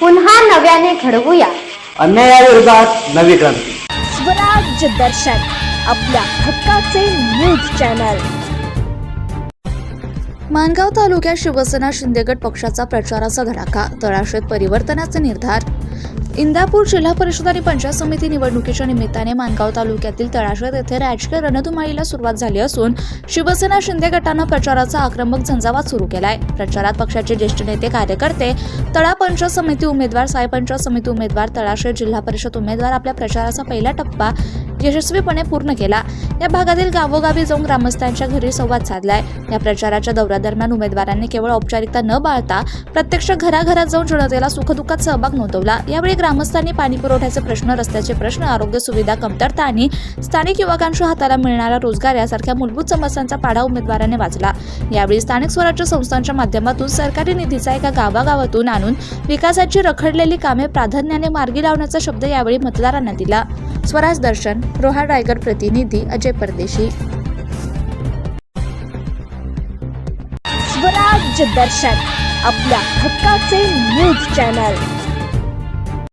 पुन्हा नव्याने घडवूया अन्यायाविरोधात नवी क्रांती। स्वराज दर्शन, आपल्या हक्काचे न्यूज चॅनल। माणगाव तालुक्यात शिवसेना शिंदेगड पक्षाचा प्रचाराचा धडाका, तळाशेत परिवर्तनाचे निर्धार। इंदापूर जिल्हा परिषद आणि पंचायत समिती निवडणुकीच्या निमित्ताने माणगाव तालुक्यातील तळाशेत येथे राजकीय रणधुमाळीला सुरुवात झाली असून शिवसेना शिंदे गटानं प्रचाराचा आक्रमक झंझावात सुरू केलाय। प्रचारात पक्षाचे ज्येष्ठ नेते कार्यकर्ते, तळा पंचायत समिती उमेदवार, साय पंचायत समिती उमेदवार, तळाशेत जिल्हा परिषद उमेदवार आपल्या प्रचाराचा पहिला टप्पा यशस्वीपणे पूर्ण केला। या भागातील गावोगावी जाऊन ग्रामस्थांच्या घरी संवाद साधलाय। या प्रचाराच्या दौऱ्यादरम्यान उमेदवारांनी केवळ औपचारिकता न बाळगता प्रत्यक्ष घराघरात जाऊन जनतेला सुखदुःखात सहभाग नोंदवला। यावेळी ग्रामस्थांनी पाणी पुरवठ्याचे प्रश्न, रस्त्याचे प्रश्न, आरोग्य सुविधा कमतरता आणि स्थानिक युवकांच्या हाताला मिळणारा रोजगार यासारख्या मूलभूत समस्यांचा पाढा उमेदवारांनी वाचला। यावेळी स्थानिक स्वराज्य संस्थांच्या माध्यमातून सरकारी निधीचा एका गावागावातून आणून विकासाची रखडलेली कामे प्राधान्याने मार्गी लावण्याचा शब्द यावेळी मतदारांना दिला। स्वराज दर्शन, रोहा रायगड प्रतिनिधी अजय परदेशी। स्वराज दर्शन, आपल्या हक्काचे न्यूज चॅनल।